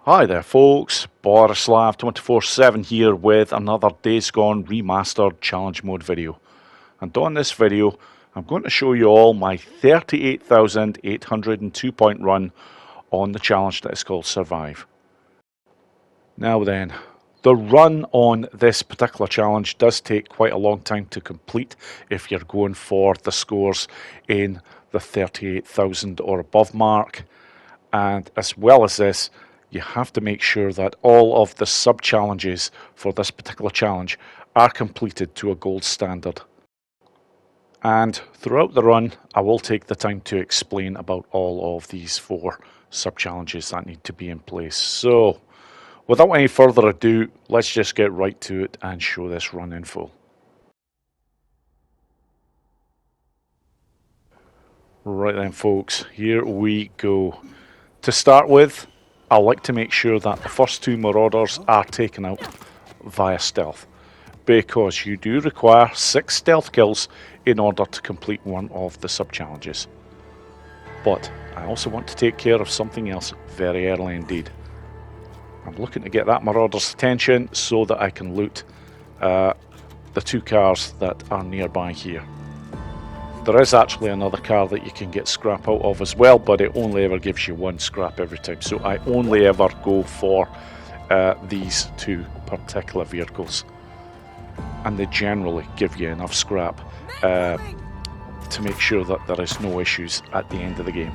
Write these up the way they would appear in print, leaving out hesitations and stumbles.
Hi there folks, Borislav 24/7 here with another Days Gone Remastered challenge mode video. And on this video I'm going to show you all my 38,802 point run on the challenge that is called Survive. Now then, the run on this particular challenge does take quite a long time to complete if you're going for the scores in the 38,000 or above mark, and as well as this, you have to make sure that all of the sub-challenges for this particular challenge are completed to a gold standard. And throughout the run, I will take the time to explain about all of these 4 sub-challenges that need to be in place. So, without any further ado, let's just get right to it and show this run in full. Right then folks, here we go. To start with, I like to make sure that the first 2 marauders are taken out via stealth, because you do require 6 stealth kills in order to complete one of the sub-challenges. But I also want to take care of something else very early indeed. I'm looking to get that marauder's attention so that I can loot the 2 cars that are nearby here. There is actually another car that you can get scrap out of as well, but it only ever gives you 1 scrap every time. So I only ever go for these 2 particular vehicles. And they generally give you enough scrap to make sure that there is no issues at the end of the game.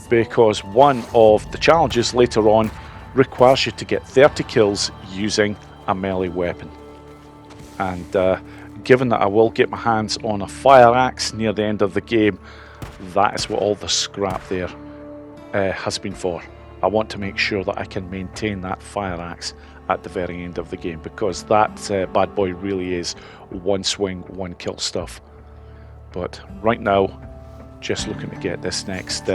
Because one of the challenges later on requires you to get 30 kills using a melee weapon. And given that I will get my hands on a fire axe near the end of the game, that is what all the scrap there has been for. I want to make sure that I can maintain that fire axe at the very end of the game, because that bad boy really is 1 swing, 1 kill stuff. But right now, just looking to get this next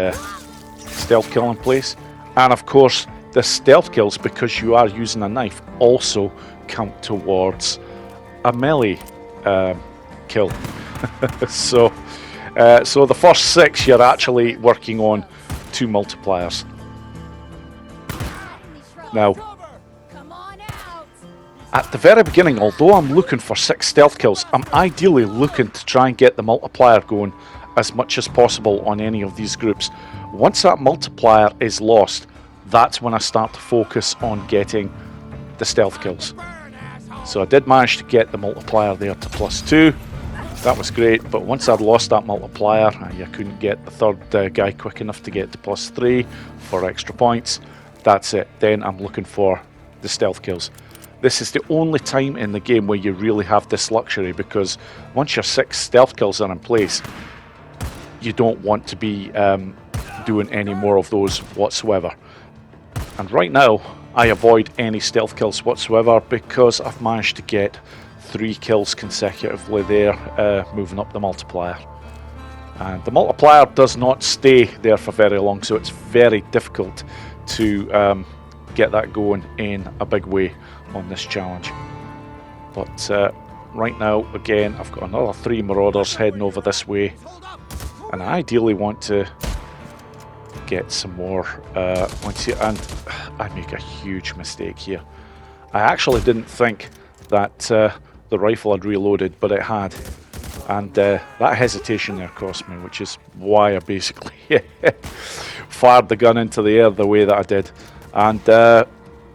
stealth kill in place. And of course, the stealth kills, because you are using a knife, also count towards a melee kill. so the first 6 you're actually working on 2 multipliers. Now, at the very beginning, although I'm looking for 6 stealth kills, I'm ideally looking to try and get the multiplier going as much as possible on any of these groups. Once that multiplier is lost, that's when I start to focus on getting the stealth kills. So I did manage to get the multiplier there to +2. That was great, but once I'd lost that multiplier, I couldn't get the 3rd guy quick enough to get to +3 for extra points. That's it. Then I'm looking for the stealth kills. This is the only time in the game where you really have this luxury, because once your 6 stealth kills are in place, you don't want to be doing any more of those whatsoever. And right now, I avoid any stealth kills whatsoever because I've managed to get 3 kills consecutively there, moving up the multiplier. And the multiplier does not stay there for very long, so it's very difficult to get that going in a big way on this challenge. But right now, again, I've got another 3 marauders heading over this way, and I ideally want to get some more points here. And I make a huge mistake here. I actually didn't think that the rifle had reloaded, but it had, and that hesitation there cost me, which is why I basically fired the gun into the air the way that I did. And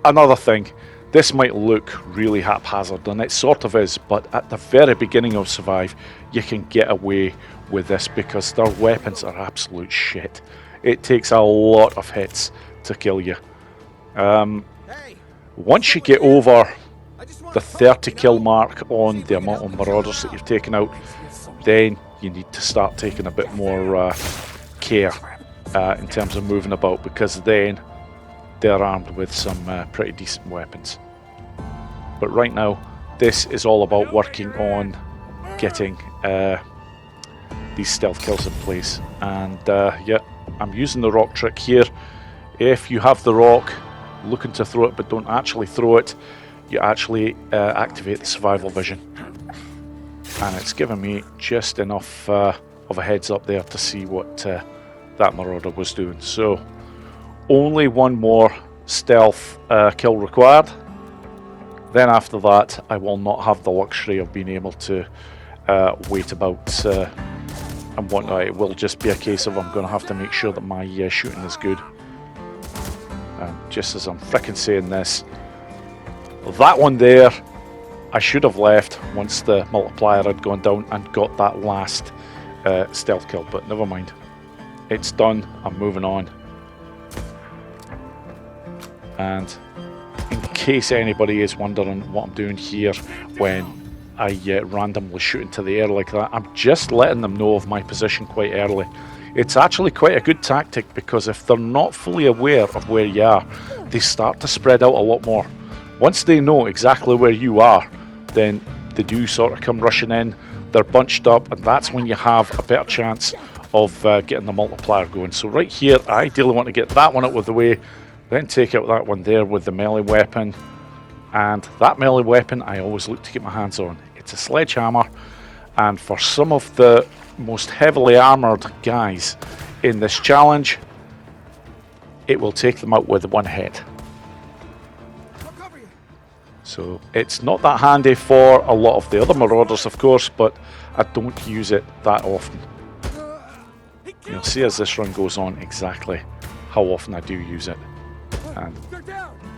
another thing, this might look really haphazard, and it sort of is, but at the very beginning of Survive, you can get away with this because their weapons are absolute shit. It takes a lot of hits to kill you. Once you get over the 30 kill mark on the amount of marauders that you've taken out, then you need to start taking a bit more care in terms of moving about, because then they're armed with some pretty decent weapons. But right now, this is all about working on getting these stealth kills in place. And yeah, I'm using the rock trick here. If you have the rock, looking to throw it but don't actually throw it, you actually activate the survival vision. And it's given me just enough of a heads up there to see what that marauder was doing. So only 1 more stealth kill required. Then after that, I will not have the luxury of being able to wait about and whatnot. It will just be a case of I'm going to have to make sure that my shooting is good. Just as I'm fricking saying this, that one there, I should have left once the multiplier had gone down and got that last stealth kill, but never mind. It's done, I'm moving on. And in case anybody is wondering what I'm doing here when I randomly shoot into the air like that, I'm just letting them know of my position quite early. It's actually quite a good tactic, because if they're not fully aware of where you are, they start to spread out a lot more. Once they know exactly where you are, then they do sort of come rushing in, they're bunched up, and that's when you have a better chance of getting the multiplier going. So right here, I ideally want to get that one out of the way, then take out that one there with the melee weapon. And that melee weapon I always look to get my hands on. It's a sledgehammer, and for some of the most heavily armoured guys in this challenge, it will take them out with one hit. So it's not that handy for a lot of the other marauders, of course, but I don't use it that often. You'll see as this run goes on exactly how often I do use it. And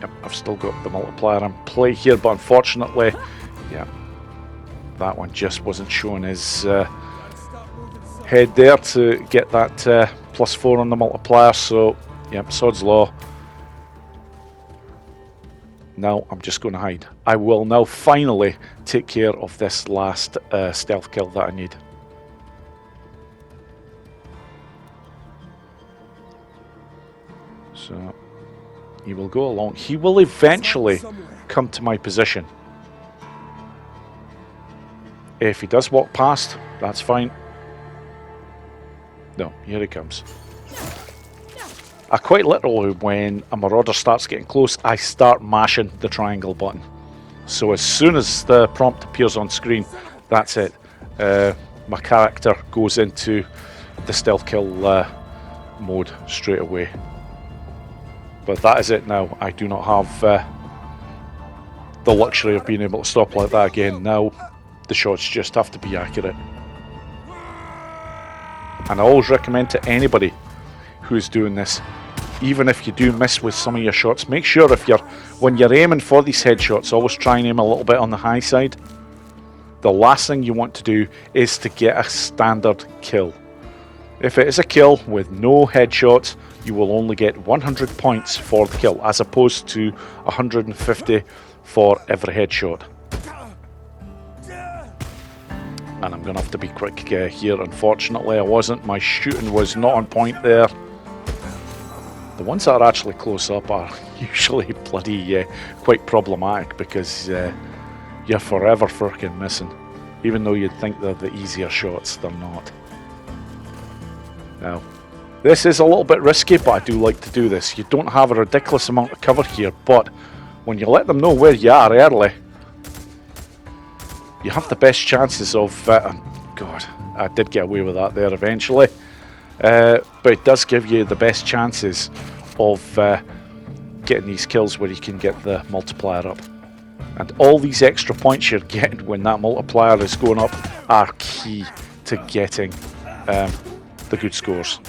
yep, I've still got the multiplier in play here, but unfortunately, yeah, that one just wasn't showing his head there to get that +4 on the multiplier. So yep, sod's law. Now I'm just going to hide. I will now finally take care of this last stealth kill that I need. So he will go along. He will eventually come to my position. If he does walk past, that's fine. No, here he comes. I quite literally, when a marauder starts getting close, I start mashing the triangle button. So as soon as the prompt appears on screen, that's it. My character goes into the stealth kill mode straight away. But that is it now. I do not have the luxury of being able to stop like that again. Now the shots just have to be accurate. And I always recommend to anybody who's doing this, even if you do miss with some of your shots, make sure when you're aiming for these headshots, always try and aim a little bit on the high side. The last thing you want to do is to get a standard kill. If it is a kill with no headshots, you will only get 100 points for the kill, as opposed to 150 for every headshot. And I'm going to have to be quick here. Unfortunately, I wasn't. My shooting was not on point there. The ones that are actually close up are usually bloody quite problematic, because you're forever freaking missing. Even though you'd think they're the easier shots, they're not. Now, this is a little bit risky, but I do like to do this. You don't have a ridiculous amount of cover here, but when you let them know where you are early, you have the best chances of... God, I did get away with that there eventually. But it does give you the best chances of getting these kills where you can get the multiplier up. And all these extra points you're getting when that multiplier is going up are key to getting the good scores.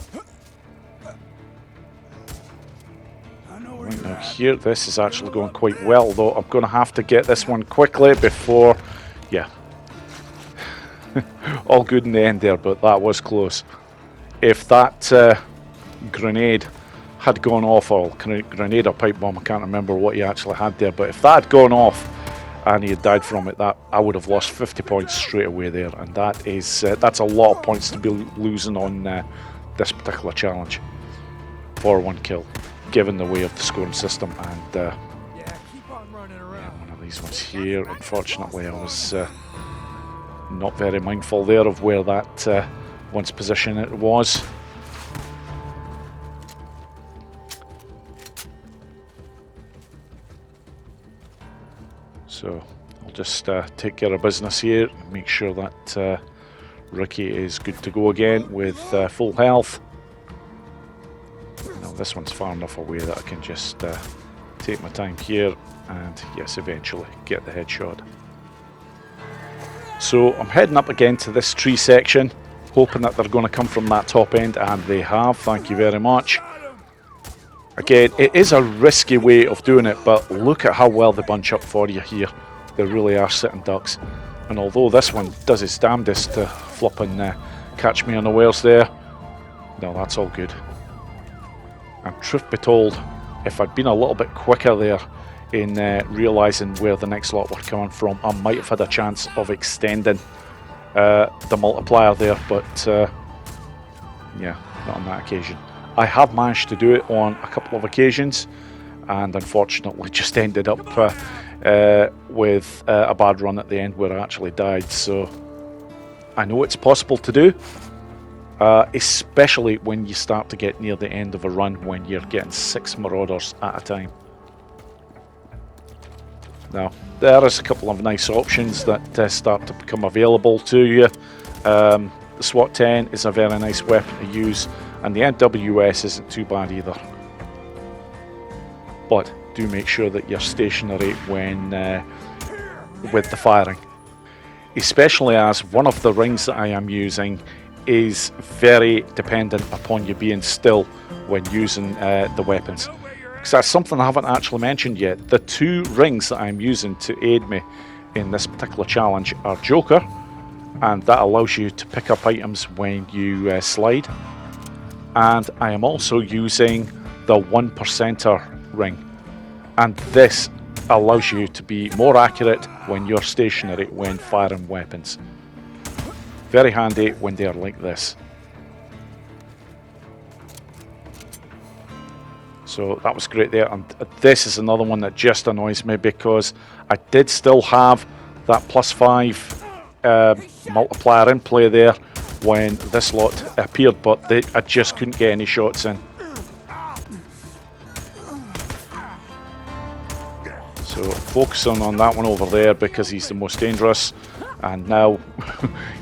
Right now here, this is actually going quite well, though I'm going to have to get this one quickly before... Yeah. All good in the end there, but that was close. If that grenade had gone off, or grenade or pipe bomb, I can't remember what he actually had there, but if that had gone off and he had died from it, that I would have lost 50 points straight away there, and that is that's a lot of points to be losing on this particular challenge for one kill, given the way of the scoring system. And keep on running around. one of these ones here, unfortunately I was not very mindful there of where that one's position it was. So I'll just take care of business here, make sure that Ricky is good to go again with full health. Now this one's far enough away that I can just take my time here, and yes, eventually get the headshot. So I'm heading up again to this tree section, hoping that they're going to come from that top end, and they have, thank you very much. Again, it is a risky way of doing it, but look at how well they bunch up for you here. They really are sitting ducks. And although this one does its damnedest to flop and catch me unawares there, no, that's all good. And truth be told, if I'd been a little bit quicker there in realising where the next lot were coming from, I might have had a chance of extending the multiplier there, but yeah, not on that occasion. I have managed to do it on a couple of occasions, and unfortunately just ended up with a bad run at the end where I actually died. So I know it's possible to do, especially when you start to get near the end of a run when you're getting 6 marauders at a time. Now, there is a couple of nice options that start to become available to you. The SWAT 10 is a very nice weapon to use, and the NWS isn't too bad either. But do make sure that you're stationary when with the firing, especially as one of the rings that I am using is very dependent upon you being still when using the weapons. Because that's something I haven't actually mentioned yet. The 2 rings that I'm using to aid me in this particular challenge are Joker, and that allows you to pick up items when you slide. And I am also using the 1%er ring, and this allows you to be more accurate when you're stationary when firing weapons. Very handy when they are like this. So that was great there, and this is another one that just annoys me because I did still have that +5 multiplier in play there when this lot appeared, but I just couldn't get any shots in. So focusing on that one over there because he's the most dangerous, and now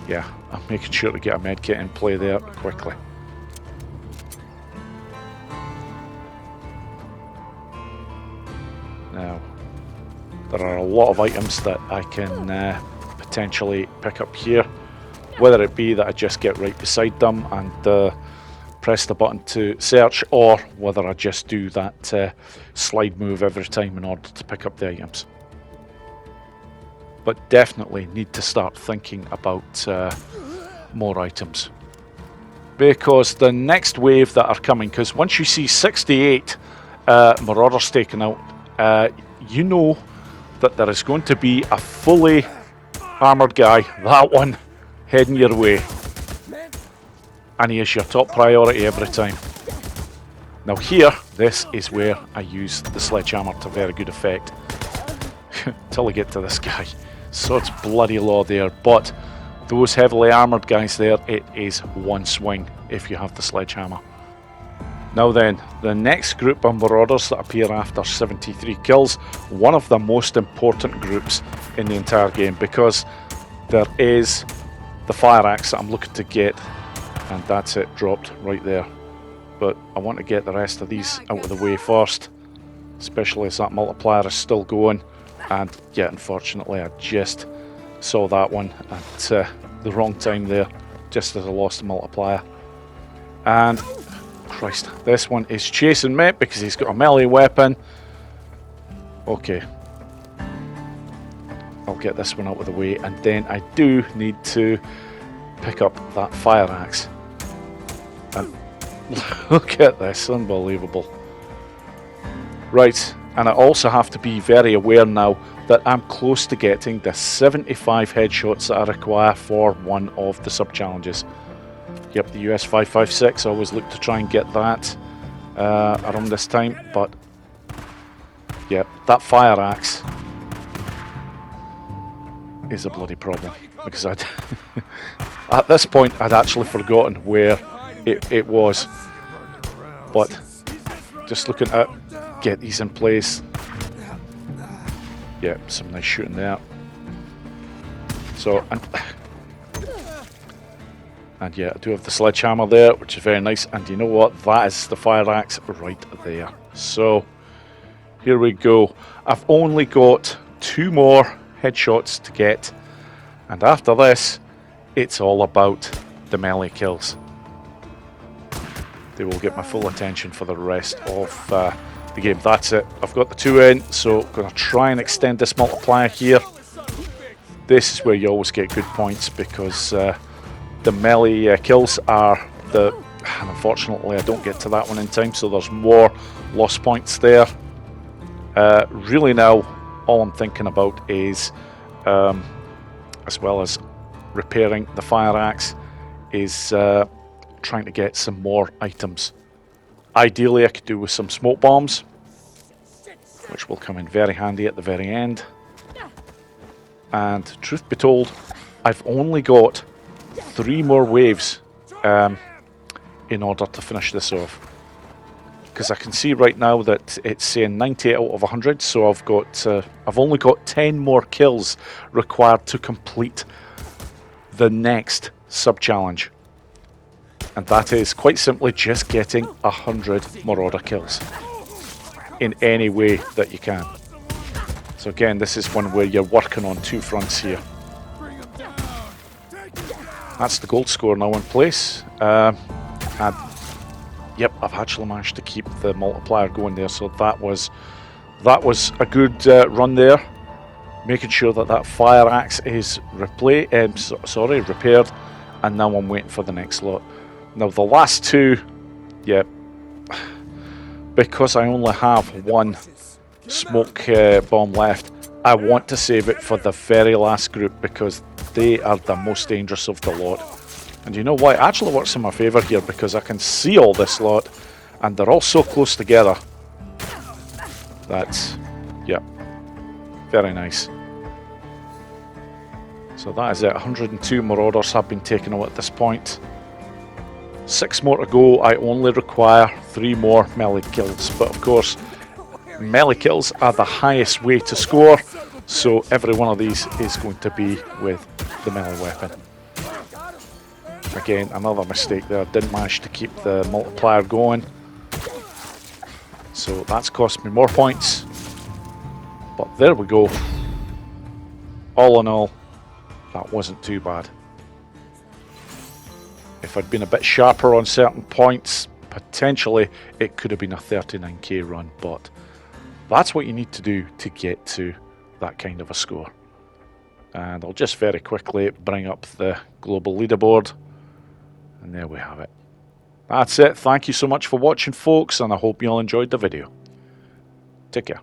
yeah, I'm making sure to get a medkit in play there quickly. Now, there are a lot of items that I can potentially pick up here, whether it be that I just get right beside them and press the button to search, or whether I just do that slide move every time in order to pick up the items. But definitely need to start thinking about more items, because the next wave that are coming, because once you see 68 marauders taken out, you know that there is going to be a fully armoured guy, that one, heading your way, and he is your top priority every time. Now here, this is where I use the sledgehammer to very good effect till I get to this guy. So it's bloody law there, but those heavily armoured guys there, it is one swing if you have the sledgehammer. Now then, the next group of marauders that appear after 73 kills, one of the most important groups in the entire game, because there is the fire axe that I'm looking to get, and that's it, dropped right there. But I want to get the rest of these out of the way first, especially as that multiplier is still going. And yeah, unfortunately I just saw that one at the wrong time there, just as I lost the multiplier. And Christ, this one is chasing me because he's got a melee weapon. Okay, I'll get this one out of the way, and then I do need to pick up that fire axe. And look at this, unbelievable. Right, and I also have to be very aware now that I'm close to getting the 75 headshots that I require for one of the sub-challenges. Yep, the US 556, I always look to try and get that around this time, but yep, that fire axe is a bloody problem, because I'd at this point I'd actually forgotten where it was, but just looking at get these in place. Yeah, some nice shooting there. So, and yeah, I do have the sledgehammer there, which is very nice, and you know what, that is the fire axe right there. So Here we go. I've only got 2 more headshots to get, and after this, it's all about the melee kills. They will get my full attention for the rest of the game. That's it. I've got the 2 in, so I'm going to try and extend this multiplier here. This is where you always get good points, because the melee kills are the... And unfortunately, I don't get to that one in time, so there's more lost points there. Really now, all I'm thinking about is, as well as repairing the fire axe, is trying to get some more items. Ideally, I could do with some smoke bombs, which will come in very handy at the very end. And truth be told, I've only got 3 more waves in order to finish this off, because I can see right now that it's saying 98 out of 100, so I've only got 10 more kills required to complete the next sub-challenge, and that is quite simply just getting 100 Marauder kills in any way that you can. So again, this is one where you're working on 2 fronts here. That's the gold score now in place. And yep, I've actually managed to keep the multiplier going there, so that was a good run there. Making sure that that fire axe is repaired, and now I'm waiting for the next lot. Now the last 2, yep, because I only have 1 smoke bomb left, I want to save it for the very last group, because they are the most dangerous of the lot. And you know what? It actually works in my favour here, because I can see all this lot, and they're all so close together. That's, yep, very nice. So that is it. 102 Marauders have been taken out at this point. 6 more to go. I only require 3 more melee kills, but of course, melee kills are the highest way to score, so every one of these is going to be with the melee weapon. Again, another mistake there. Didn't manage to keep the multiplier going, so that's cost me more points. But there we go. All in all, that wasn't too bad. If I'd been a bit sharper on certain points, potentially it could have been a 39k run, but that's what you need to do to get to that kind of a score. And I'll just very quickly bring up the global leaderboard, and there we have it. That's it. Thank you so much for watching, folks, and I hope you all enjoyed the video. Take care.